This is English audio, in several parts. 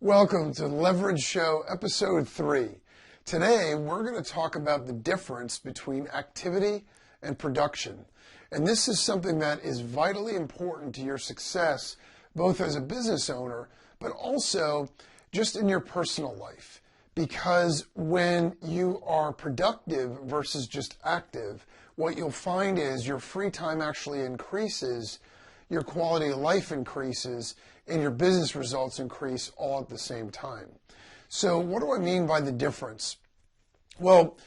Welcome to Leverage Show, Episode 3. Today, we're going to talk about the difference between activity and production. And this is something that is vitally important to your success, both as a business owner, but also just in your personal life. Because when you are productive versus just active, what you'll find is your free time actually increases, your quality of life increases, and your business results increase all at the same time. So what do I mean by the difference? Well,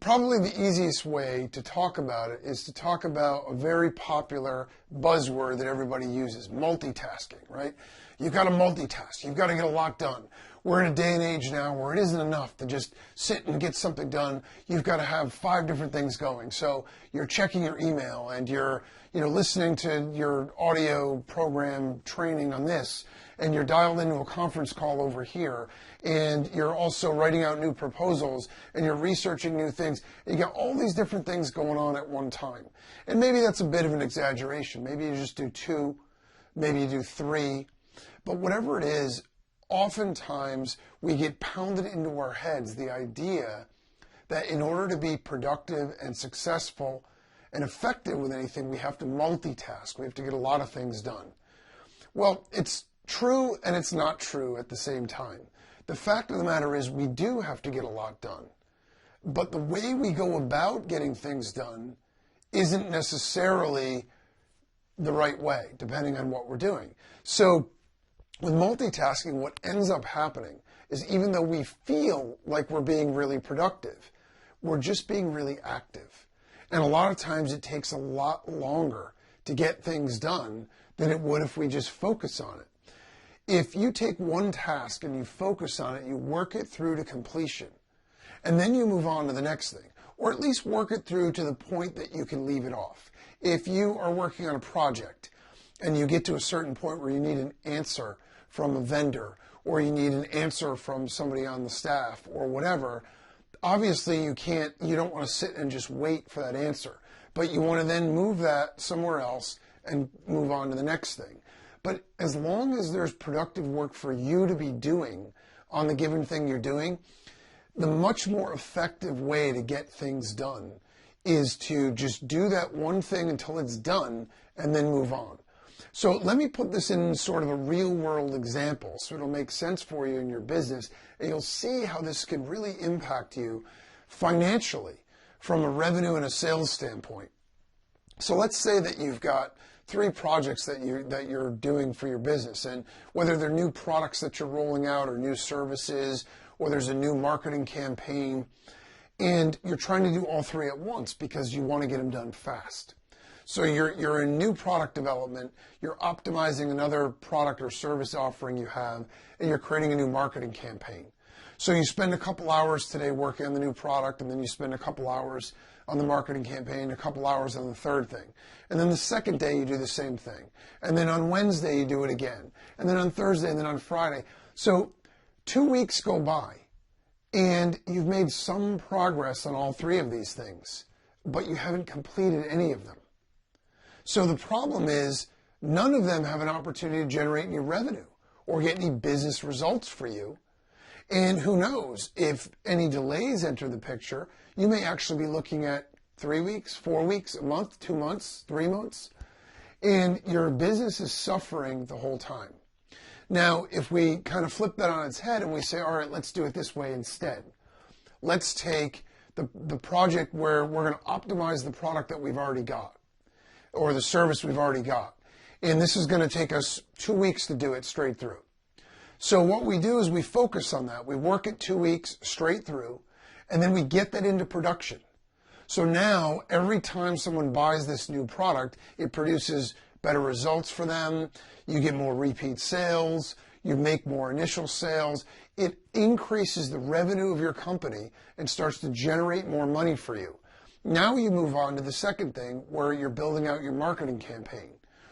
probably the easiest way to talk about it is to talk about a very popular buzzword that everybody uses, multitasking, right? You've got to multitask. You've got to get a lot done. We're in a day and age now where it isn't enough to just sit and get something done. You've got to have 5 different things going. So you're checking your email and you're listening to your audio program training on this, and you're dialed into a conference call over here, and you're also writing out new proposals, and you're researching new things. You got all these different things going on at one time. And maybe that's a bit of an exaggeration. Maybe you just do 2, maybe you do 3. But whatever it is, oftentimes we get pounded into our heads the idea that in order to be productive and successful and effective with anything, we have to multitask. We have to get a lot of things done. Well, it's true and it's not true at the same time. The fact of the matter is we do have to get a lot done. But the way we go about getting things done isn't necessarily the right way, depending on what we're doing. So with multitasking, what ends up happening is even though we feel like we're being really productive, we're just being really active. And a lot of times it takes a lot longer to get things done than it would if we just focus on it. If you take one task and you focus on it, you work it through to completion, and then you move on to the next thing, or at least work it through to the point that you can leave it off. If you are working on a project and you get to a certain point where you need an answer from a vendor, or you need an answer from somebody on the staff or whatever, obviously you don't want to sit and just wait for that answer, but you want to then move that somewhere else and move on to the next thing. But as long as there's productive work for you to be doing on the given thing you're doing, the much more effective way to get things done is to just do that one thing until it's done and then move on. So let me put this in sort of a real world example so it'll make sense for you in your business, and you'll see how this can really impact you financially from a revenue and a sales standpoint. So let's say that you've got 3 projects that you're doing for your business, and whether they're new products that you're rolling out or new services, or there's a new marketing campaign, and you're trying to do all 3 at once because you want to get them done fast. So you're in new product development, you're optimizing another product or service offering you have, and you're creating a new marketing campaign. So you spend a couple hours today working on the new product, and then you spend a couple hours on the marketing campaign, a couple hours on the third thing. And then the second day you do the same thing. And then on Wednesday you do it again. And then on Thursday, and then on Friday. So 2 weeks go by, and you've made some progress on all 3 of these things, but you haven't completed any of them. So the problem is none of them have an opportunity to generate any revenue or get any business results for you. And who knows, if any delays enter the picture, you may actually be looking at 3 weeks, 4 weeks, a month, 2 months, 3 months, and your business is suffering the whole time. Now, if we kind of flip that on its head and we say, all right, let's do it this way instead. Let's take the project where we're going to optimize the product that we've already got, or the service we've already got. And this is going to take us 2 weeks to do it straight through. So what we do is we focus on that. We work it 2 weeks straight through, and then we get that into production. So now every time someone buys this new product, it produces better results for them. You get more repeat sales. You make more initial sales. It increases the revenue of your company and starts to generate more money for you. Now you move on to the second thing where you're building out your marketing campaign,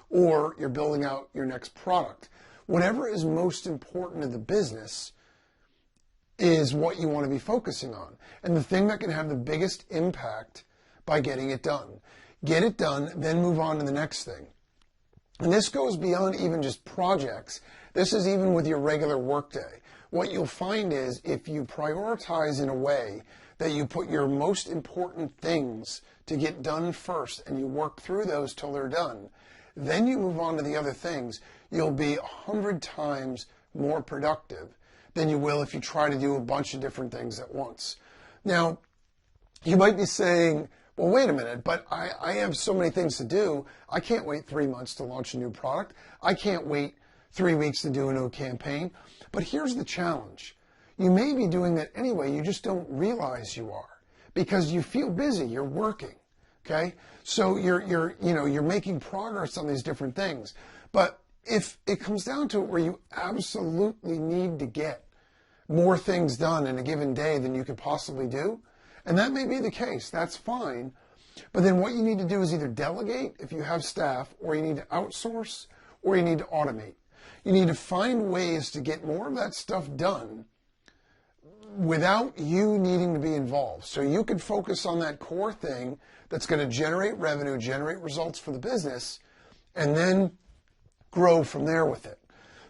or you're building out your next product. Whatever is most important to the business is what you want to be focusing on, and the thing that can have the biggest impact by getting it done. Get it done, then move on to the next thing. And this goes beyond even just projects. This is even with your regular workday. What you'll find is if you prioritize in a way that you put your most important things to get done first and you work through those till they're done, then you move on to the other things, you'll be 100 times more productive than you will if you try to do a bunch of different things at once. Now, you might be saying, well, wait a minute, but I have so many things to do. I can't wait 3 months to launch a new product. I can't wait 3 weeks to do a new campaign. But here's the challenge. You may be doing that anyway, you just don't realize you are because you feel busy, you're working, okay? So you're making progress on these different things. But if it comes down to it where you absolutely need to get more things done in a given day than you could possibly do, and that may be the case, that's fine. But then what you need to do is either delegate if you have staff, or you need to outsource, or you need to automate. You need to find ways to get more of that stuff done without you needing to be involved. So you could focus on that core thing that's going to generate revenue, generate results for the business, and then grow from there with it.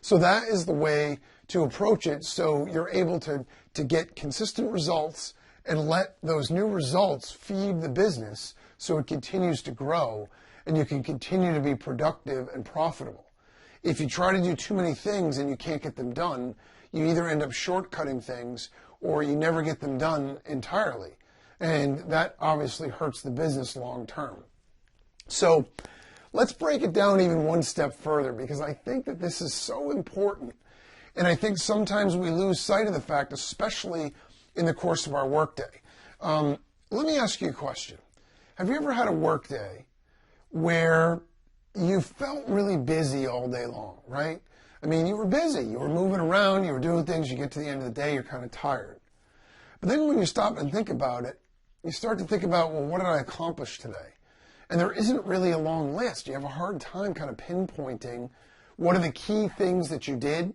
So that is the way to approach it, so you're able to get consistent results and let those new results feed the business so it continues to grow and you can continue to be productive and profitable. If you try to do too many things and you can't get them done, you either end up shortcutting things or you never get them done entirely. And that obviously hurts the business long term. So let's break it down even one step further, because I think that this is so important. And I think sometimes we lose sight of the fact, especially in the course of our workday. Let me ask you a question. Have you ever had a workday where you felt really busy all day long, right? I mean, you were busy. You were moving around. You were doing things. You get to the end of the day, you're kind of tired. But then when you stop and think about it, you start to think about, well, what did I accomplish today? And there isn't really a long list. You have a hard time kind of pinpointing what are the key things that you did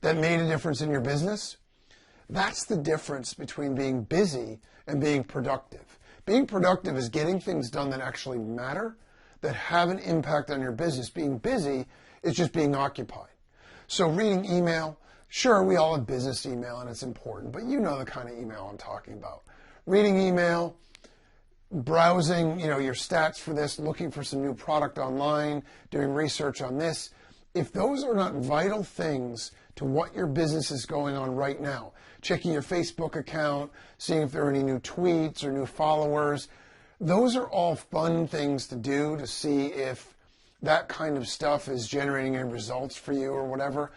that made a difference in your business. That's the difference between being busy and being productive. Being productive is getting things done that actually matter, that have an impact on your business. Being busy is just being occupied. So reading email, sure, we all have business email and it's important, but you know the kind of email I'm talking about. Reading email, browsing, your stats for this, looking for some new product online, doing research on this. If those are not vital things to what your business is going on right now, checking your Facebook account, seeing if there are any new tweets or new followers, those are all fun things to do to see if that kind of stuff is generating any results for you or whatever.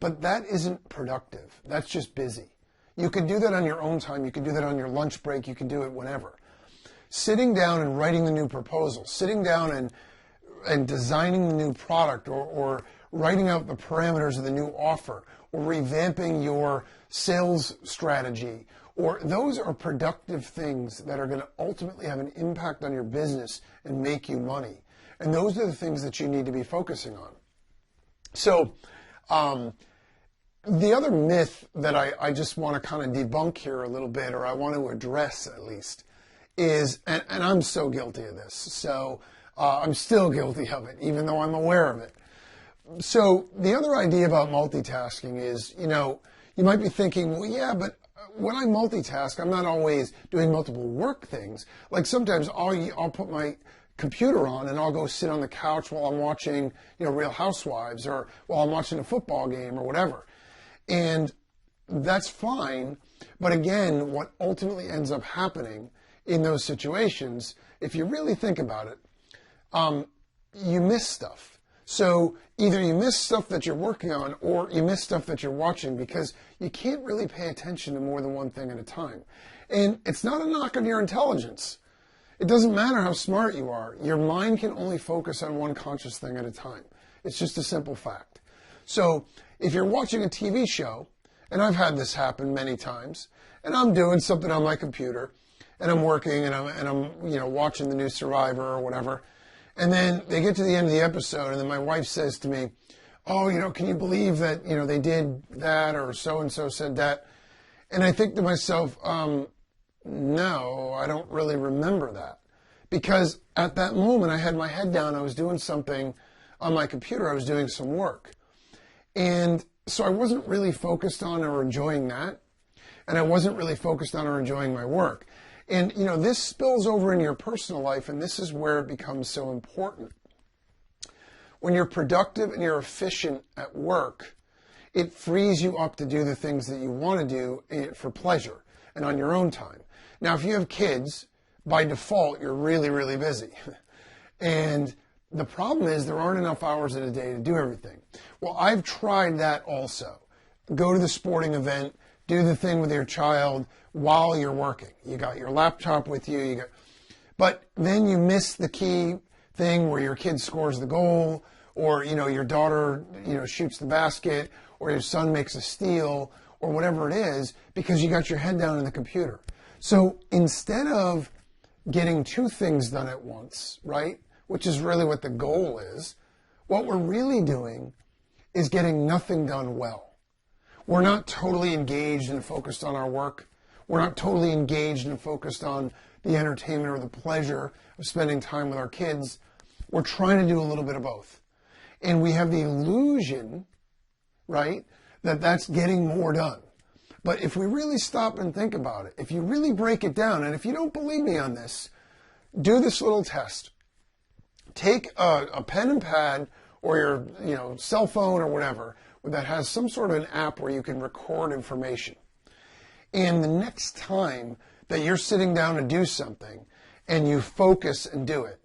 But that isn't productive. That's just busy. You can do that on your own time. You can do that on your lunch break. You can do it whenever. Sitting down and writing the new proposal, sitting down and designing the new product, or writing out the parameters of the new offer, or revamping your sales strategy, or those are productive things that are going to ultimately have an impact on your business and make you money. And those are the things that you need to be focusing on. So the other myth that I just want to kind of debunk here a little bit, or I want to address at least, is, and I'm so guilty of this, so I'm still guilty of it, even though I'm aware of it. So the other idea about multitasking is, you might be thinking, well, yeah, but when I multitask, I'm not always doing multiple work things. Like sometimes I'll put my computer on and I'll go sit on the couch while I'm watching, Real Housewives, or while I'm watching a football game or whatever. And that's fine. But again, what ultimately ends up happening in those situations, if you really think about it, you miss stuff. So either you miss stuff that you're working on or you miss stuff that you're watching, because you can't really pay attention to more than one thing at a time. And it's not a knock on your intelligence. It doesn't matter how smart you are. Your mind can only focus on one conscious thing at a time. It's just a simple fact. So if you're watching a TV show, and I've had this happen many times, and I'm doing something on my computer, and I'm working, and I'm watching the new Survivor or whatever, and then they get to the end of the episode, and then my wife says to me, oh, can you believe that, they did that, or so-and-so said that? And I think to myself, no, I don't really remember that. Because at that moment, I had my head down, I was doing something on my computer, I was doing some work. And so I wasn't really focused on or enjoying that. And I wasn't really focused on or enjoying my work. And, this spills over into your personal life, and this is where it becomes so important. When you're productive and you're efficient at work, it frees you up to do the things that you want to do for pleasure and on your own time. Now, if you have kids, by default, you're really, really busy. And the problem is there aren't enough hours in a day to do everything. Well, I've tried that also. Go to the sporting event, do the thing with your child while you're working. You got your laptop with you, but then you miss the key thing where your kid scores the goal, or your daughter shoots the basket, or your son makes a steal, or whatever it is, because you got your head down in the computer. So instead of getting two things done at once, right, which is really what the goal is, what we're really doing is getting nothing done well. We're not totally engaged and focused on our work. We're not totally engaged and focused on the entertainment or the pleasure of spending time with our kids. We're trying to do a little bit of both. And we have the illusion, right, that that's getting more done. But if we really stop and think about it, if you really break it down, and if you don't believe me on this, do this little test. Take a pen and pad or your cell phone or whatever that has some sort of an app where you can record information. And the next time that you're sitting down to do something and you focus and do it,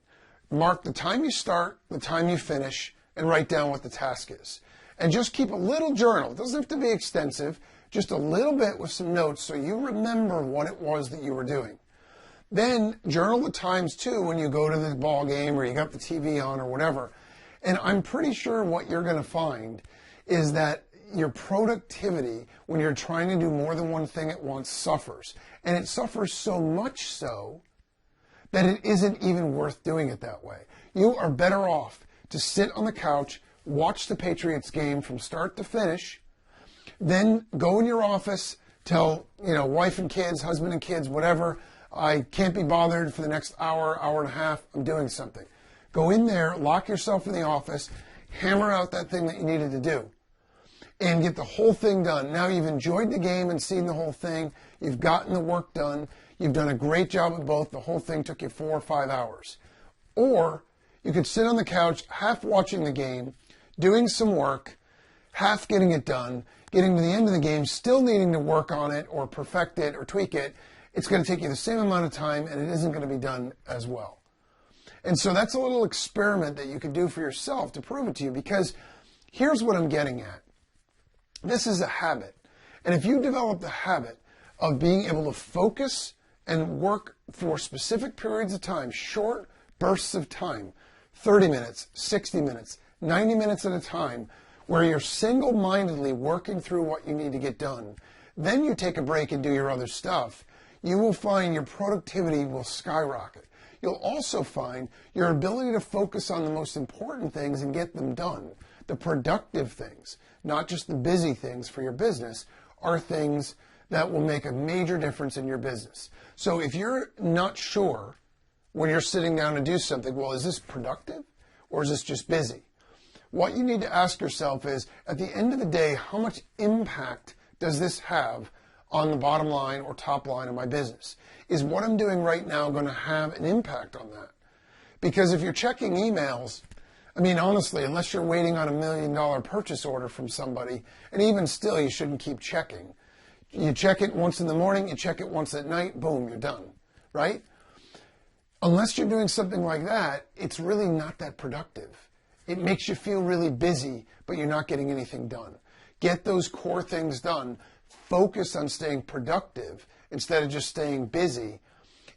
mark the time you start, the time you finish, and write down what the task is. And just keep a little journal. It doesn't have to be extensive, just a little bit with some notes so you remember what it was that you were doing. Then journal the times too when you go to the ball game or you got the TV on or whatever. And I'm pretty sure what you're going to find is that your productivity when you're trying to do more than one thing at once suffers. And it suffers so much so that it isn't even worth doing it that way. You are better off to sit on the couch, watch the Patriots game from start to finish, then go in your office, tell, wife and kids, husband and kids, whatever, I can't be bothered for the next hour, hour and a half, I'm doing something. Go in there, lock yourself in the office, hammer out that thing that you needed to do, and get the whole thing done. Now you've enjoyed the game and seen the whole thing, you've gotten the work done, you've done a great job with both, the whole thing took you 4 or 5 hours. Or you could sit on the couch, half watching the game, doing some work, half getting it done, getting to the end of the game, still needing to work on it or perfect it or tweak it. It's going to take you the same amount of time and it isn't going to be done as well. And so that's a little experiment that you could do for yourself to prove it to you, because here's what I'm getting at. This is a habit. And if you develop the habit of being able to focus and work for specific periods of time, short bursts of time, 30 minutes, 60 minutes, 90 minutes at a time, where you're single-mindedly working through what you need to get done, then you take a break and do your other stuff, you will find your productivity will skyrocket. You'll also find your ability to focus on the most important things and get them done. The productive things, not just the busy things for your business, are things that will make a major difference in your business. So if you're not sure when you're sitting down to do something, well, is this productive or is this just busy? What you need to ask yourself is, at the end of the day, how much impact does this have on the bottom line or top line of my business? Is what I'm doing right now going to have an impact on that? Because if you're checking emails, I mean, honestly, unless you're waiting on $1 million purchase order from somebody, and even still, you shouldn't keep checking. You check it once in the morning, you check it once at night, boom, you're done, right? Unless you're doing something like that, it's really not that productive. It makes you feel really busy, but you're not getting anything done. Get those core things done. Focus on staying productive instead of just staying busy.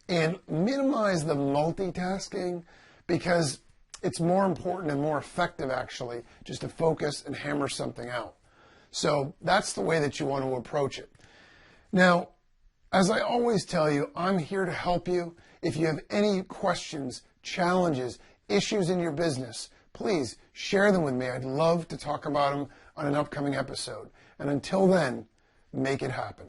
And minimize the multitasking, because it's more important and more effective, actually, just to focus and hammer something out. So that's the way that you want to approach it. Now, as I always tell you, I'm here to help you. If you have any questions, challenges, issues in your business, please share them with me. I'd love to talk about them on an upcoming episode. And until then, make it happen.